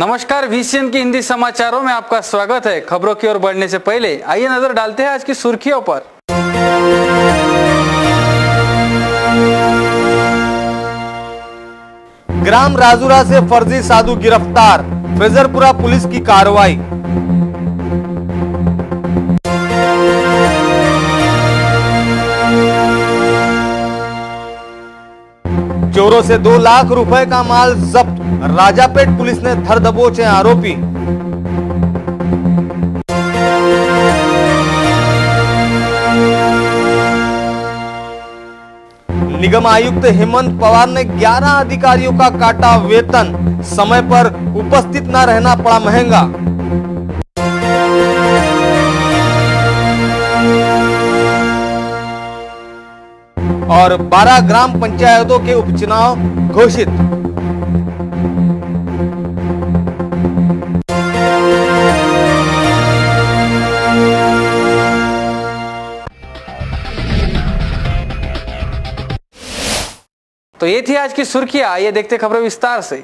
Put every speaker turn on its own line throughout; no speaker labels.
नमस्कार, VCN की हिंदी समाचारों में आपका स्वागत है। खबरों की ओर बढ़ने से पहले आइए नजर डालते हैं आज की सुर्खियों पर।
ग्राम राजुरा से फर्जी साधु गिरफ्तार, फ्रेजरपुरा पुलिस की कार्रवाई। चोरों से 2 लाख रुपए का माल जब्त, राजापेट पुलिस ने धर दबोचे आरोपी। निगम आयुक्त हेमंत पवार ने 11 अधिकारियों का काटा वेतन, समय पर उपस्थित न रहना पड़ा महंगा। और 12 ग्राम पंचायतों के उपचुनाव घोषित।
तो ये थी आज की सुर्खियां। आइए देखते खबरें विस्तार से।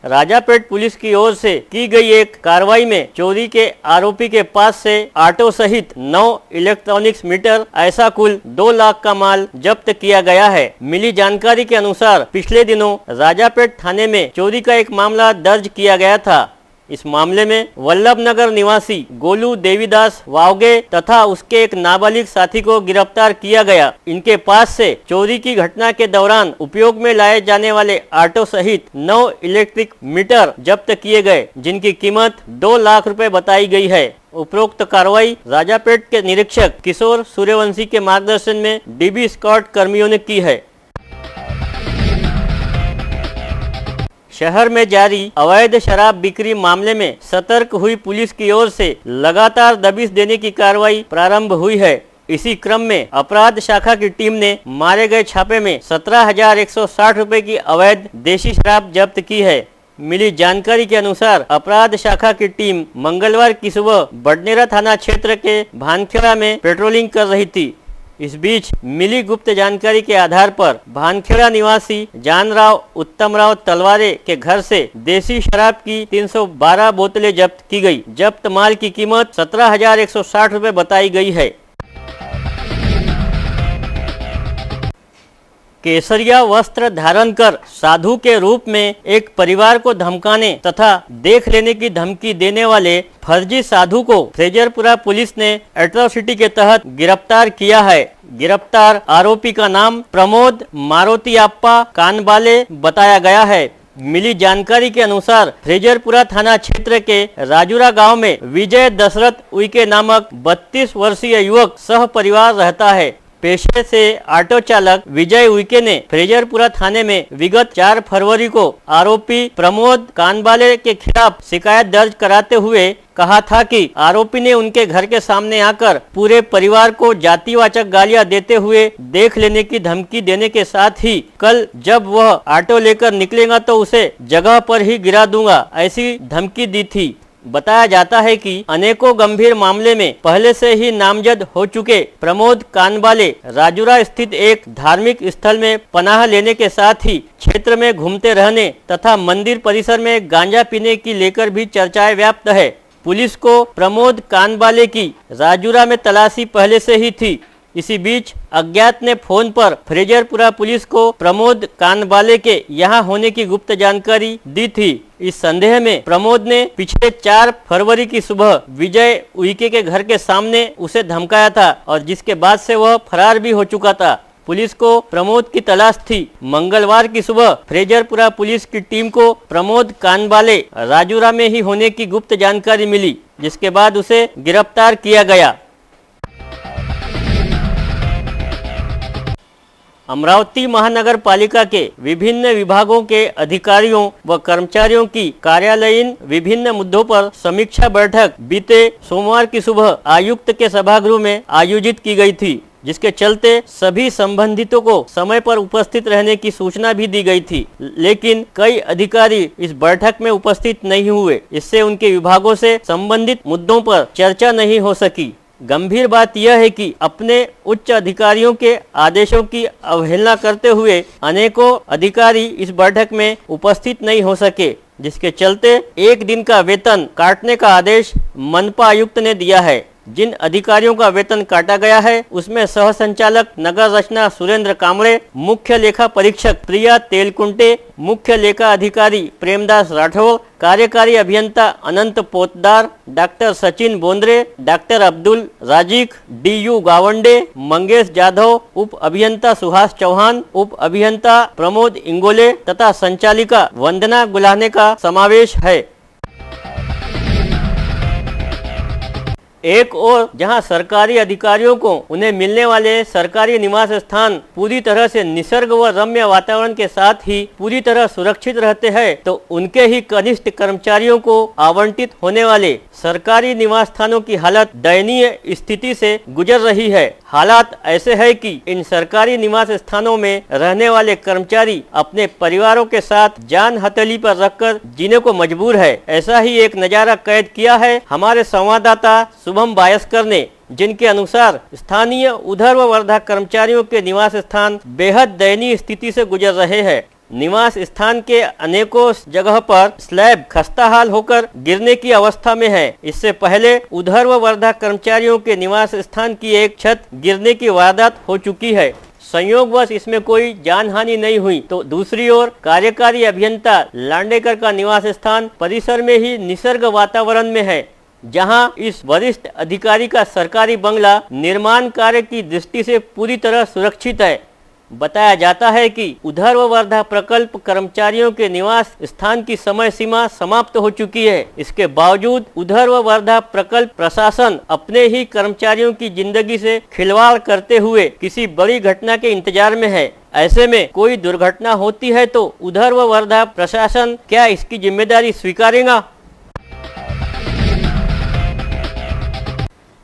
राजापेट पुलिस की ओर से की गई एक कार्रवाई में चोरी के आरोपी के पास से ऑटो सहित 9 इलेक्ट्रॉनिक्स मीटर ऐसा कुल 2 लाख का माल जब्त किया गया है। मिली जानकारी के अनुसार पिछले दिनों राजापेट थाने में चोरी का एक मामला दर्ज किया गया था। इस मामले में वल्लभ नगर निवासी गोलू देवीदास वावगे तथा उसके एक नाबालिग साथी को गिरफ्तार किया गया। इनके पास से चोरी की घटना के दौरान उपयोग में लाए जाने वाले ऑटो सहित 9 इलेक्ट्रिक मीटर जब्त किए गए, जिनकी कीमत 2 लाख रुपए बताई गई है। उपरोक्त कार्रवाई राजापेट के निरीक्षक किशोर सूर्यवंशी के मार्गदर्शन में DB स्क्वाड कर्मियों ने की है। शहर में जारी अवैध शराब बिक्री मामले में सतर्क हुई पुलिस की ओर से लगातार दबिश देने की कार्रवाई प्रारंभ हुई है। इसी क्रम में अपराध शाखा की टीम ने मारे गए छापे में 17,160 रुपए की अवैध देशी शराब जब्त की है। मिली जानकारी के अनुसार अपराध शाखा की टीम मंगलवार की सुबह बडनेरा थाना क्षेत्र के भानखेड़ा में पेट्रोलिंग कर रही थी। इस बीच मिली गुप्त जानकारी के आधार पर भानखेड़ा निवासी जानराव उत्तमराव तलवारे के घर से देसी शराब की 312 बोतलें जब्त की गई। जब्त माल की कीमत 17,160 रुपए बताई गई है। केसरिया वस्त्र धारण कर साधु के रूप में एक परिवार को धमकाने तथा देख लेने की धमकी देने वाले फर्जी साधु को फ्रेजरपुरा पुलिस ने एट्रोसिटी के तहत गिरफ्तार किया है। गिरफ्तार आरोपी का नाम प्रमोद मारुतियाप्पा कानबाले बताया गया है। मिली जानकारी के अनुसार फ्रेजरपुरा थाना क्षेत्र के राजुरा गांव में विजय दशरथ उइके नामक 32 वर्षीय युवक सह परिवार रहता है। पेशे से ऑटो चालक विजय उइके ने फ्रेजरपुरा थाने में विगत 4 फरवरी को आरोपी प्रमोद कानबाले के खिलाफ शिकायत दर्ज कराते हुए कहा था कि आरोपी ने उनके घर के सामने आकर पूरे परिवार को जातिवाचक गालियां देते हुए देख लेने की धमकी देने के साथ ही कल जब वह ऑटो लेकर निकलेगा तो उसे जगह पर ही गिरा दूंगा, ऐसी धमकी दी थी। बताया जाता है कि अनेकों गंभीर मामले में पहले से ही नामजद हो चुके प्रमोद कानबाले राजुरा स्थित एक धार्मिक स्थल में पनाह लेने के साथ ही क्षेत्र में घूमते रहने तथा मंदिर परिसर में गांजा पीने की लेकर भी चर्चाएं व्याप्त है। पुलिस को प्रमोद कानबाले की राजुरा में तलाशी पहले से ही थी। इसी बीच अज्ञात ने फोन पर फ्रेजरपुरा पुलिस को प्रमोद कानबाले के यहां होने की गुप्त जानकारी दी थी। इस संदेह में प्रमोद ने पिछले 4 फरवरी की सुबह विजय उइके के घर के सामने उसे धमकाया था और जिसके बाद से वह फरार भी हो चुका था। पुलिस को प्रमोद की तलाश थी। मंगलवार की सुबह फ्रेजरपुरा पुलिस की टीम को प्रमोद कानबाले राजुरा में ही होने की गुप्त जानकारी मिली, जिसके बाद उसे गिरफ्तार किया गया। अमरावती महानगर पालिका के विभिन्न विभागों के अधिकारियों व कर्मचारियों की कार्यालयीन विभिन्न मुद्दों पर समीक्षा बैठक बीते सोमवार की सुबह आयुक्त के सभागृह में आयोजित की गई थी, जिसके चलते सभी संबंधितों को समय पर उपस्थित रहने की सूचना भी दी गई थी। लेकिन कई अधिकारी इस बैठक में उपस्थित नहीं हुए। इससे उनके विभागों से संबंधित मुद्दों पर चर्चा नहीं हो सकी। गंभीर बात यह है कि अपने उच्च अधिकारियों के आदेशों की अवहेलना करते हुए अनेकों अधिकारी इस बैठक में उपस्थित नहीं हो सके, जिसके चलते एक दिन का वेतन काटने का आदेश मनपा आयुक्त ने दिया है। जिन अधिकारियों का वेतन काटा गया है उसमें सह संचालक नगर रचना सुरेंद्र कामड़े, मुख्य लेखा परीक्षक प्रिया तेलकुंटे, मुख्य लेखा अधिकारी प्रेमदास राठौर, कार्यकारी अभियंता अनंत Potdar, doctor Sachin Bondre, doctor Abdul Rajik, DU Gawande, Mangesh Jadhav, उप अभियंता सुहास चौहान, उप अभियंता प्रमोद इंगोले तथा संचालिका वंदना गुलाने का समावेश है। एक और जहां सरकारी अधिकारियों को उन्हें मिलने वाले सरकारी निवास स्थान पूरी तरह से निसर्ग व रम्य वातावरण के साथ ही पूरी तरह सुरक्षित रहते हैं, तो उनके ही कनिष्ठ कर्मचारियों को आवंटित होने वाले सरकारी निवास स्थानों की हालत दयनीय स्थिति से गुजर रही है। हालात ऐसे है कि इन सरकारी निवास स्थानों में रहने वाले कर्मचारी अपने परिवारों के साथ जान हथेली पर रखकर जीने को मजबूर है। ऐसा ही एक नजारा कैद किया है हमारे संवाददाता शुभम बायस्कर ने, जिनके अनुसार स्थानीय उधर्व वर्धा कर्मचारियों के निवास स्थान बेहद दयनीय स्थिति से गुजर रहे हैं। निवास स्थान के अनेकों जगह पर स्लैब खस्ताहाल होकर गिरने की अवस्था में है। इससे पहले उधर्व वर्धा कर्मचारियों के निवास स्थान की एक छत गिरने की वारदात हो चुकी है। संयोगवश इसमें कोई जानहानि नहीं हुई, तो दूसरी ओर कार्यकारी अभियंता लांडेकर का निवास स्थान परिसर में ही निसर्ग वातावरण में है, जहां इस वरिष्ठ अधिकारी का सरकारी बंगला निर्माण कार्य की दृष्टि से पूरी तरह सुरक्षित है। बताया जाता है कि उधर्व वर्धा प्रकल्प कर्मचारियों के निवास स्थान की समय सीमा समाप्त हो चुकी है। इसके बावजूद उधर्व वर्धा प्रकल्प प्रशासन अपने ही कर्मचारियों की जिंदगी से खिलवाड़ करते हुए किसी बड़ी घटना के इंतजार में है। ऐसे में कोई दुर्घटना होती है तो उधर्व वर्धा प्रशासन क्या इसकी जिम्मेदारी स्वीकारेगा?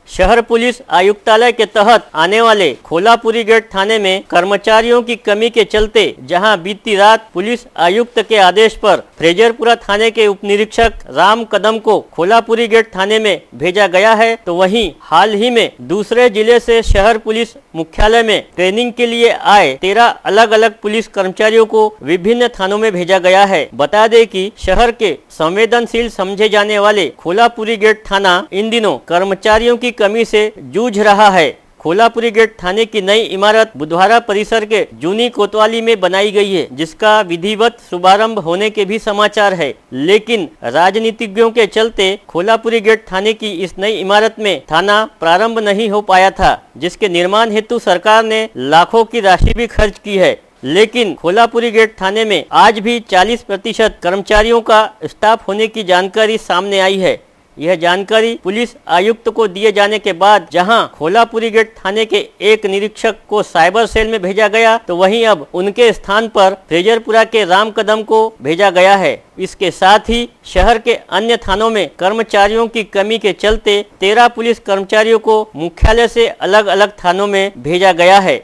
शहर पुलिस आयुक्तालय के तहत आने वाले खोलापुरी गेट थाने में कर्मचारियों की कमी के चलते जहां बीती रात पुलिस आयुक्त के आदेश पर फ्रेजरपुरा थाने के उप निरीक्षक राम कदम को खोलापुरी गेट थाने में भेजा गया है, तो वहीं हाल ही में दूसरे जिले से शहर पुलिस मुख्यालय में ट्रेनिंग के लिए आए 13 अलग अलग पुलिस कर्मचारियों को विभिन्न थानों में भेजा गया है। बता दें कि शहर के संवेदनशील समझे जाने वाले खोलापुरी गेट थाना इन दिनों कर्मचारियों की कमी से जूझ रहा है। खोलापुरी गेट थाने की नई इमारत बुधवारा परिसर के जूनी कोतवाली में बनाई गई है, जिसका विधिवत शुभारंभ होने के भी समाचार है, लेकिन राजनीतिज्ञों के चलते खोलापुरी गेट थाने की इस नई इमारत में थाना प्रारंभ नहीं हो पाया था, जिसके निर्माण हेतु सरकार ने लाखों की राशि भी खर्च की है। लेकिन खोलापुरी गेट थाने में आज भी 40% कर्मचारियों का स्टाफ होने की जानकारी सामने आई है। यह जानकारी पुलिस आयुक्त को दिए जाने के बाद जहां खोलापुरी गेट थाने के एक निरीक्षक को साइबर सेल में भेजा गया, तो वहीं अब उनके स्थान पर फ्रेजरपुरा के राम कदम को भेजा गया है। इसके साथ ही शहर के अन्य थानों में कर्मचारियों की कमी के चलते 13 पुलिस कर्मचारियों को मुख्यालय से अलग अलग थानों में भेजा गया है।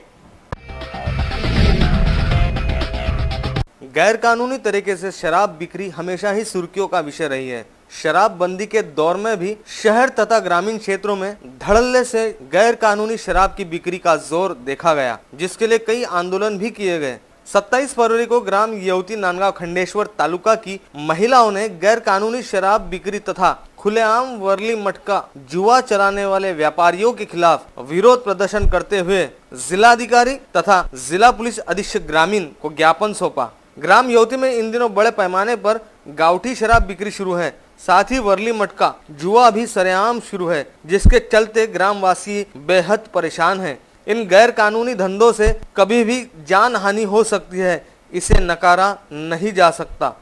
गैर कानूनी तरीके से शराब बिक्री हमेशा ही सुर्खियों का विषय रही है। शराबबंदी के दौर में भी शहर तथा ग्रामीण क्षेत्रों में धड़ल्ले से गैर कानूनी शराब की बिक्री का जोर देखा गया, जिसके लिए कई आंदोलन भी किए गए। 27 फरवरी को ग्राम येवती नांदगांव खंडेश्वर तालुका की महिलाओं ने गैर कानूनी शराब बिक्री तथा खुलेआम वर्ली मटका जुआ चलाने वाले व्यापारियों के खिलाफ विरोध प्रदर्शन करते हुए जिलाधिकारी तथा जिला पुलिस अधीक्षक ग्रामीण को ज्ञापन सौंपा। ग्राम येवती में इन दिनों बड़े पैमाने पर गावठी शराब बिक्री शुरू है, साथ ही वर्ली मटका जुआ भी सरेआम शुरू है, जिसके चलते ग्रामवासी बेहद परेशान हैं। इन गैर कानूनी धंधों से कभी भी जान हानि हो सकती है, इसे नकारा नहीं जा सकता।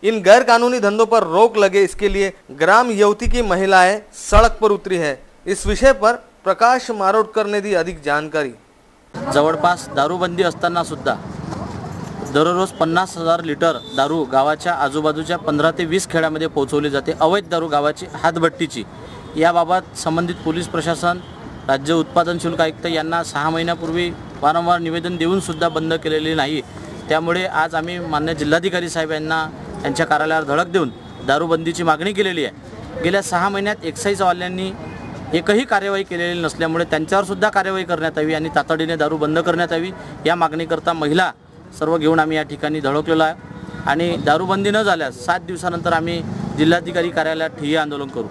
इन गैर कानूनी धंधों पर रोक लगे, इसके लिए ग्राम येवती की महिलाएं सड़क पर उतरी है। इस विषय पर प्रकाश मारोडकर ने दी अधिक जानकारी।
जवळपास दारूबंदी असताना सुद्धा दररोज 50,000 लिटर दारू गावाच्या आजूबाजूच्या 15 ते 20 खेड्यामध्ये पोहोचवली जाते। अवैध दारू गावाची हातभट्टीची याबाबत संबंधित पोलीस प्रशासन, राज्य उत्पादन शुल्क आयुक्त यांना 6 महिन्यापूर्वी वारंवार निवेदन देऊन सुद्धा बंद केलेले नाही। त्यामुळे आज आम्ही मान्य जिल्हाधिकारी साहेब यांना यांच्या कार्यालयावर धडक देऊन दारूबंदीची मागणी केलेली आहे। गेल्या 6 महिन्यात एक्साईज वाल्यांनी एकही कार्यवाही केलेली नसल्यामुळे त्यांच्यावर सुद्धा कार्यवाही करण्यात यावी आणि तातडीने दारू बंद करण्यात यावी या मागणीकरता महिला सर्व घेऊन आम्ही या ठिकाणी धडकलेलो आहे आणि दारूबंदी न झाल्यास 7 दिवसानंतर आम्ही जिल्हाधिकारी कार्यालयात ठिय्या आंदोलन करू।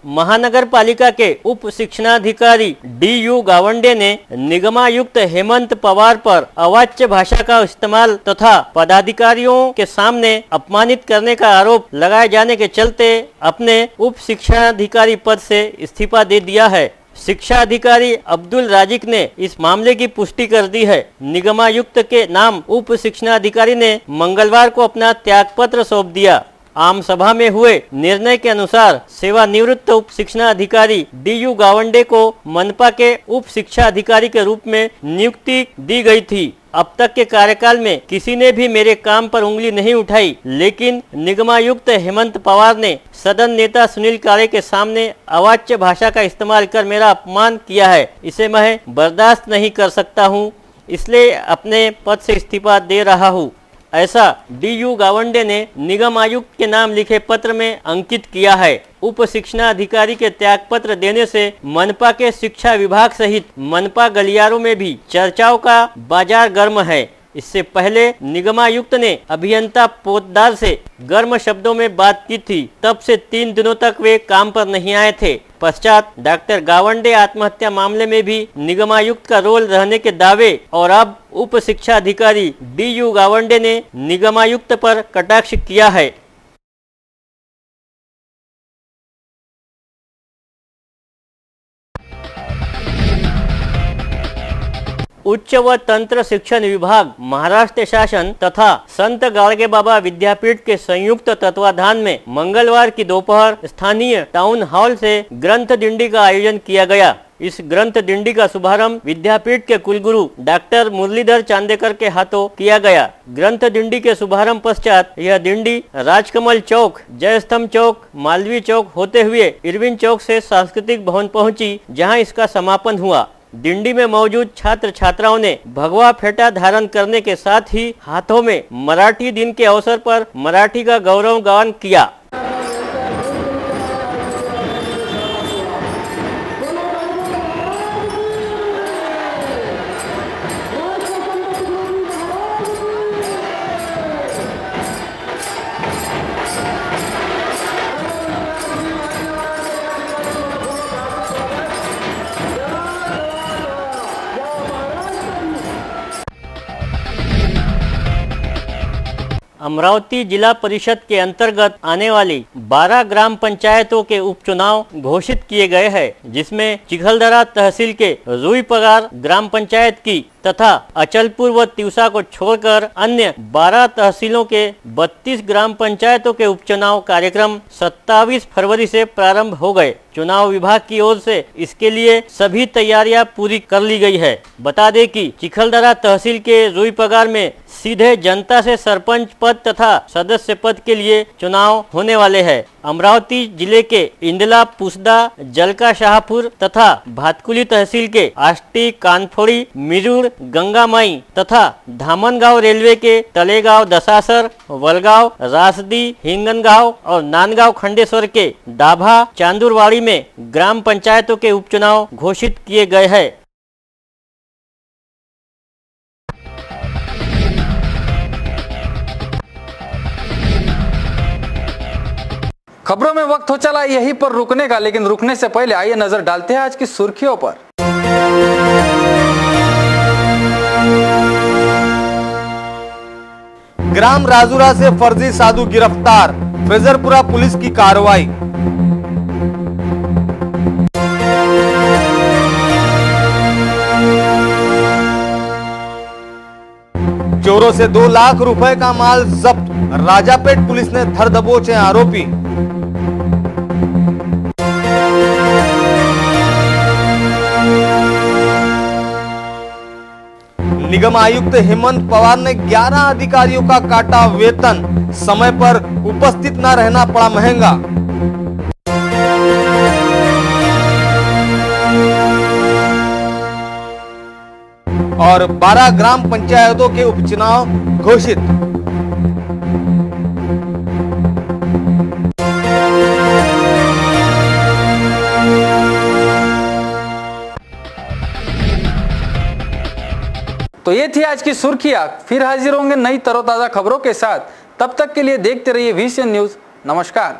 महानगर पालिका के उप शिक्षणाधिकारी DU गावंडे ने निगमायुक्त हेमंत पवार पर अवाच्य भाषा का इस्तेमाल तथा पदाधिकारियों के सामने अपमानित करने का आरोप लगाए जाने के चलते अपने उप शिक्षणाधिकारी पद से इस्तीफा दे दिया है। शिक्षा अधिकारी अब्दुल राजिक ने इस मामले की पुष्टि कर दी है। निगमायुक्त के नाम उप शिक्षणाधिकारी ने मंगलवार को अपना त्यागपत्र सौंप दिया। आम सभा में हुए निर्णय के अनुसार सेवानिवृत्त उप शिक्षा अधिकारी DU गावंडे को मनपा के उप शिक्षा अधिकारी के रूप में नियुक्ति दी गई थी। अब तक के कार्यकाल में किसी ने भी मेरे काम पर उंगली नहीं उठाई, लेकिन निगमायुक्त हेमंत पवार ने सदन नेता सुनील कारे के सामने अवाच्य भाषा का इस्तेमाल कर मेरा अपमान किया है। इसे मैं बर्दाश्त नहीं कर सकता हूँ, इसलिए अपने पद से इस्तीफा दे रहा हूँ। ऐसा DU गावंडे ने निगम आयुक्त के नाम लिखे पत्र में अंकित किया है। उप शिक्षा अधिकारी के त्यागपत्र देने से मनपा के शिक्षा विभाग सहित मनपा गलियारों में भी चर्चाओं का बाजार गर्म है। इससे पहले निगमायुक्त ने अभियंता पोतदार से गर्म शब्दों में बात की थी। तब से 3 दिनों तक वे काम पर नहीं आए थे। पश्चात डॉक्टर गावंडे आत्महत्या मामले में भी निगमायुक्त का रोल रहने के दावे और अब उप शिक्षा अधिकारी DU गावंडे ने निगमायुक्त पर कटाक्ष किया है। उच्च व तंत्र शिक्षण विभाग, महाराष्ट्र शासन तथा संत गाडगे बाबा विद्यापीठ के संयुक्त तत्वाधान में मंगलवार की दोपहर स्थानीय टाउन हॉल से ग्रंथ दिंडी का आयोजन किया गया। इस ग्रंथ दिंडी का शुभारंभ विद्यापीठ के कुलगुरु डॉक्टर मुरलीधर चांदेकर के हाथों किया गया। ग्रंथ दिंडी के शुभारंभ पश्चात यह दिंडी राजकमल चौक, जयस्तंभ चौक, मालवीय चौक होते हुए इरविन चौक से सांस्कृतिक भवन पहुंची, जहां इसका समापन हुआ। दिंडी में मौजूद छात्र छात्राओं ने भगवा फेटा धारण करने के साथ ही हाथों में मराठी दिन के अवसर पर मराठी का गौरव गान किया। अमरावती जिला परिषद के अंतर्गत आने वाली 12 ग्राम पंचायतों के उपचुनाव घोषित किए गए हैं, जिसमें चिखलदरा तहसील के रुईपगार ग्राम पंचायत की तथा अचलपुर व तिवसा को छोड़कर अन्य 12 तहसीलों के 32 ग्राम पंचायतों के उपचुनाव कार्यक्रम 27 फरवरी से प्रारंभ हो गए। चुनाव विभाग की ओर से इसके लिए सभी तैयारियां पूरी कर ली गई है। बता दें कि चिखलदरा तहसील के रुईपगार में सीधे जनता से सरपंच पद तथा सदस्य पद के लिए चुनाव होने वाले हैं। अमरावती जिले के इंदला, पुसदा, जलका शाहपुर तथा भातकुली तहसील के आष्टी, कानफोड़ी, मिरूर, गंगामाई तथा धामनगांव रेलवे के तलेगांव, दसासर, वलगांव, रासदी, हिंगनगांव और नांदगांव खंडेश्वर के डाभा, चांदुरवाड़ी में ग्राम पंचायतों के उपचुनाव घोषित किए गए हैं।
खबरों में वक्त हो चला यहीं पर रुकने का, लेकिन रुकने से पहले आइए नजर डालते हैं आज की सुर्खियों पर।
ग्राम राजुरा से फर्जी साधु गिरफ्तार, फ्रेजरपुरा पुलिस की कार्रवाई। चोरों से 2 लाख रुपए का माल जब्त, राजापेट पुलिस ने धर दबोचे आरोपी। निगम आयुक्त हेमंत पवार ने 11 अधिकारियों का काटा वेतन, समय पर उपस्थित न रहना पड़ा महंगा। और 12 ग्राम पंचायतों के उपचुनाव घोषित।
तो ये थी आज की सुर्खियां। फिर हाजिर होंगे नई तरोताजा खबरों के साथ। तब तक के लिए देखते रहिए VCN न्यूज। नमस्कार।